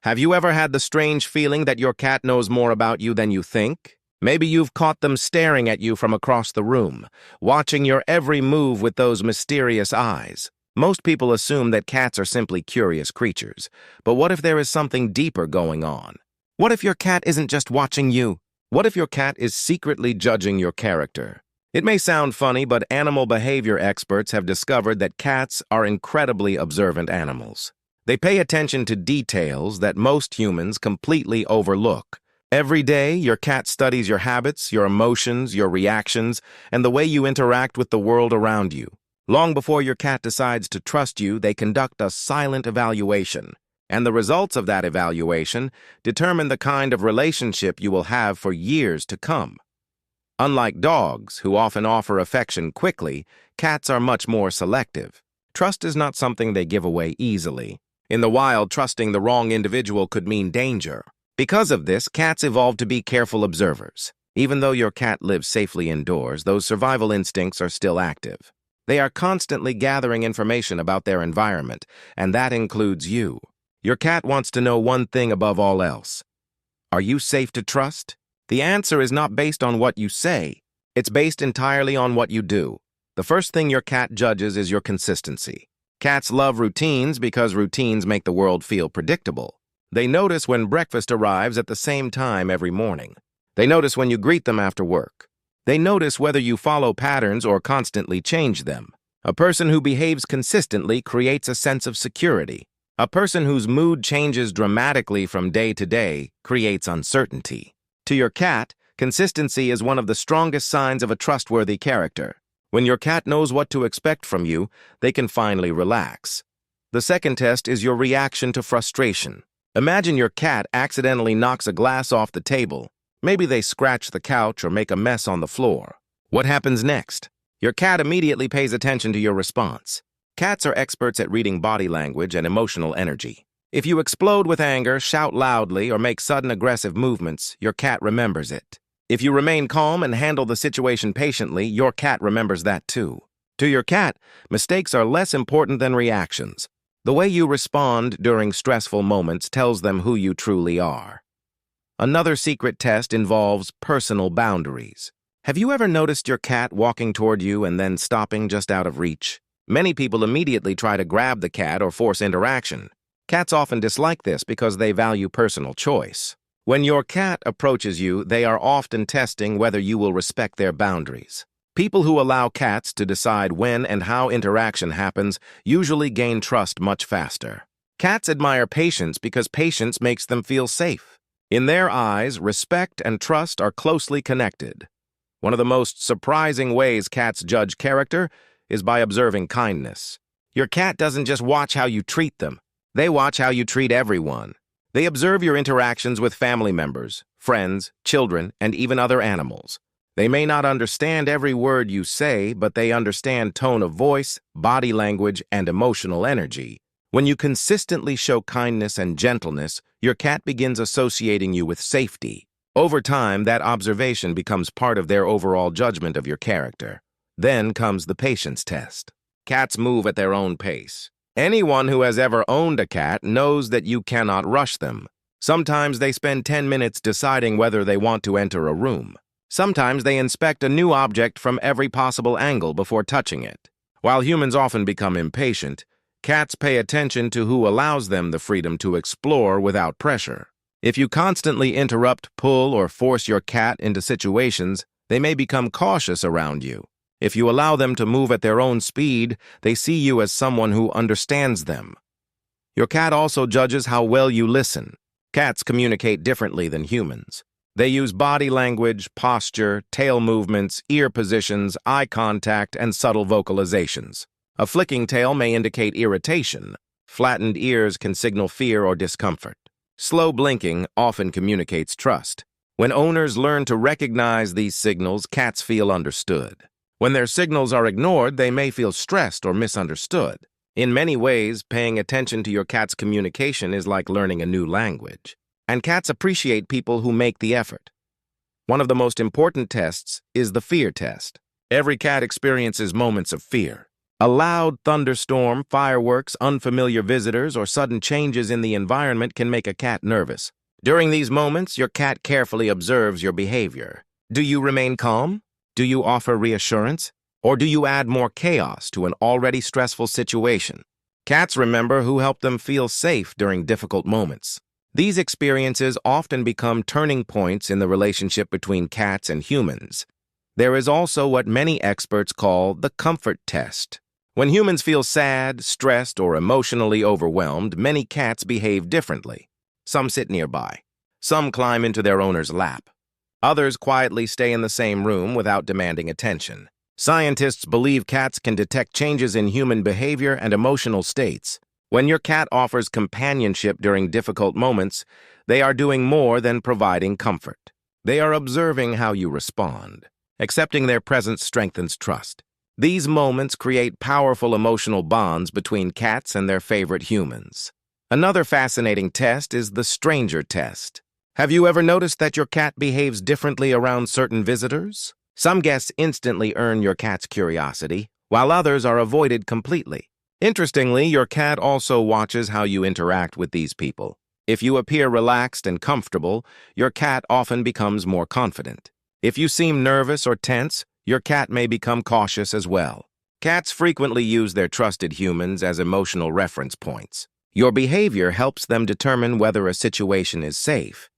Have you ever had the strange feeling that your cat knows more about you than you think? Maybe you've caught them staring at you from across the room, watching your every move with those mysterious eyes. Most people assume that cats are simply curious creatures, but what if there is something deeper going on? What if your cat isn't just watching you? What if your cat is secretly judging your character? It may sound funny, but animal behavior experts have discovered that cats are incredibly observant animals. They pay attention to details that most humans completely overlook. Every day, your cat studies your habits, your emotions, your reactions, and the way you interact with the world around you. Long before your cat decides to trust you, they conduct a silent evaluation. And the results of that evaluation determine the kind of relationship you will have for years to come. Unlike dogs, who often offer affection quickly, cats are much more selective. Trust is not something they give away easily. In the wild, trusting the wrong individual could mean danger. Because of this, cats evolved to be careful observers. Even though your cat lives safely indoors, those survival instincts are still active. They are constantly gathering information about their environment, and that includes you. Your cat wants to know one thing above all else. Are you safe to trust? The answer is not based on what you say. It's based entirely on what you do. The first thing your cat judges is your consistency. Cats love routines because routines make the world feel predictable. They notice when breakfast arrives at the same time every morning. They notice when you greet them after work. They notice whether you follow patterns or constantly change them. A person who behaves consistently creates a sense of security. A person whose mood changes dramatically from day to day creates uncertainty. To your cat, consistency is one of the strongest signs of a trustworthy character. When your cat knows what to expect from you, they can finally relax. The second test is your reaction to frustration. Imagine your cat accidentally knocks a glass off the table. Maybe they scratch the couch or make a mess on the floor. What happens next? Your cat immediately pays attention to your response. Cats are experts at reading body language and emotional energy. If you explode with anger, shout loudly, or make sudden aggressive movements, your cat remembers it. If you remain calm and handle the situation patiently, your cat remembers that too. To your cat, mistakes are less important than reactions. The way you respond during stressful moments tells them who you truly are. Another secret test involves personal boundaries. Have you ever noticed your cat walking toward you and then stopping just out of reach? Many people immediately try to grab the cat or force interaction. Cats often dislike this because they value personal choice. When your cat approaches you, they are often testing whether you will respect their boundaries. People who allow cats to decide when and how interaction happens usually gain trust much faster. Cats admire patience because patience makes them feel safe. In their eyes, respect and trust are closely connected. One of the most surprising ways cats judge character is by observing kindness. Your cat doesn't just watch how you treat them. They watch how you treat everyone. They observe your interactions with family members, friends, children, and even other animals. They may not understand every word you say, but they understand tone of voice, body language, and emotional energy. When you consistently show kindness and gentleness, your cat begins associating you with safety. Over time, that observation becomes part of their overall judgment of your character. Then comes the patience test. Cats move at their own pace. Anyone who has ever owned a cat knows that you cannot rush them. Sometimes they spend 10 minutes deciding whether they want to enter a room. Sometimes they inspect a new object from every possible angle before touching it. While humans often become impatient, cats pay attention to who allows them the freedom to explore without pressure. If you constantly interrupt, pull, or force your cat into situations, they may become cautious around you. If you allow them to move at their own speed, they see you as someone who understands them. Your cat also judges how well you listen. Cats communicate differently than humans. They use body language, posture, tail movements, ear positions, eye contact, and subtle vocalizations. A flicking tail may indicate irritation. Flattened ears can signal fear or discomfort. Slow blinking often communicates trust. When owners learn to recognize these signals, cats feel understood. When their signals are ignored, they may feel stressed or misunderstood. In many ways, paying attention to your cat's communication is like learning a new language. And cats appreciate people who make the effort. One of the most important tests is the fear test. Every cat experiences moments of fear. A loud thunderstorm, fireworks, unfamiliar visitors, or sudden changes in the environment can make a cat nervous. During these moments, your cat carefully observes your behavior. Do you remain calm? Do you offer reassurance? Or do you add more chaos to an already stressful situation? Cats remember who helped them feel safe during difficult moments. These experiences often become turning points in the relationship between cats and humans. There is also what many experts call the comfort test. When humans feel sad, stressed, or emotionally overwhelmed, many cats behave differently. Some sit nearby. Some climb into their owner's lap. Others quietly stay in the same room without demanding attention. Scientists believe cats can detect changes in human behavior and emotional states. When your cat offers companionship during difficult moments, they are doing more than providing comfort. They are observing how you respond. Accepting their presence strengthens trust. These moments create powerful emotional bonds between cats and their favorite humans. Another fascinating test is the stranger test. Have you ever noticed that your cat behaves differently around certain visitors? Some guests instantly earn your cat's curiosity, while others are avoided completely. Interestingly, your cat also watches how you interact with these people. If you appear relaxed and comfortable, your cat often becomes more confident. If you seem nervous or tense, your cat may become cautious as well. Cats frequently use their trusted humans as emotional reference points. Your behavior helps them determine whether a situation is safe.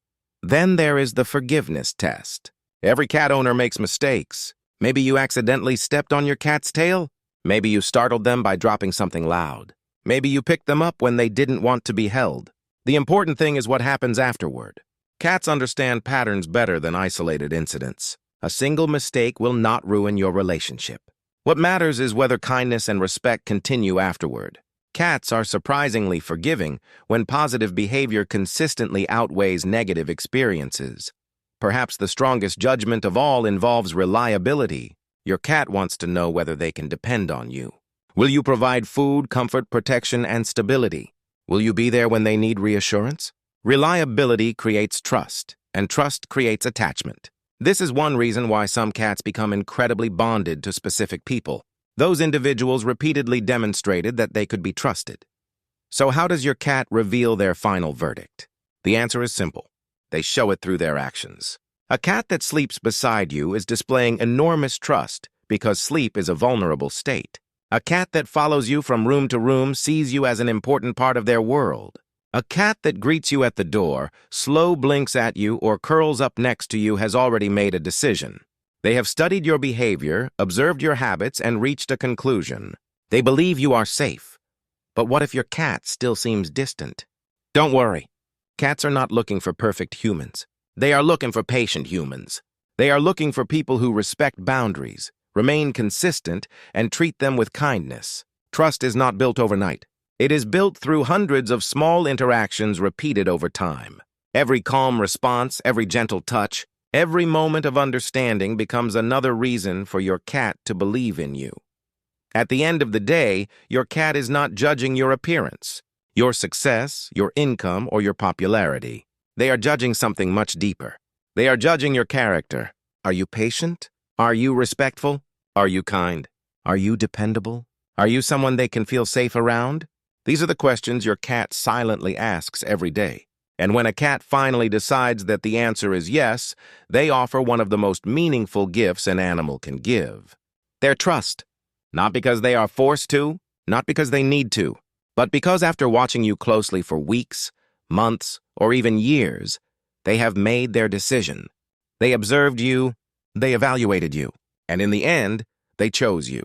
Then there is the forgiveness test. Every cat owner makes mistakes. Maybe you accidentally stepped on your cat's tail. Maybe you startled them by dropping something loud. Maybe you picked them up when they didn't want to be held. The important thing is what happens afterward. Cats understand patterns better than isolated incidents. A single mistake will not ruin your relationship. What matters is whether kindness and respect continue afterward. Cats are surprisingly forgiving when positive behavior consistently outweighs negative experiences. Perhaps the strongest judgment of all involves reliability. Your cat wants to know whether they can depend on you. Will you provide food, comfort, protection, and stability? Will you be there when they need reassurance? Reliability creates trust, and trust creates attachment. This is one reason why some cats become incredibly bonded to specific people. Those individuals repeatedly demonstrated that they could be trusted. So how does your cat reveal their final verdict? The answer is simple. They show it through their actions. A cat that sleeps beside you is displaying enormous trust because sleep is a vulnerable state. A cat that follows you from room to room sees you as an important part of their world. A cat that greets you at the door, slow blinks at you, or curls up next to you has already made a decision. They have studied your behavior, observed your habits, and reached a conclusion. They believe you are safe. But what if your cat still seems distant? Don't worry. Cats are not looking for perfect humans. They are looking for patient humans. They are looking for people who respect boundaries, remain consistent, and treat them with kindness. Trust is not built overnight. It is built through hundreds of small interactions repeated over time. Every calm response, every gentle touch, every moment of understanding becomes another reason for your cat to believe in you. At the end of the day, your cat is not judging your appearance, your success, your income, or your popularity. They are judging something much deeper. They are judging your character. Are you patient? Are you respectful? Are you kind? Are you dependable? Are you someone they can feel safe around? These are the questions your cat silently asks every day. And when a cat finally decides that the answer is yes, they offer one of the most meaningful gifts an animal can give. Their trust. Not because they are forced to, not because they need to, but because after watching you closely for weeks, months, or even years, they have made their decision. They observed you, they evaluated you, and in the end, they chose you.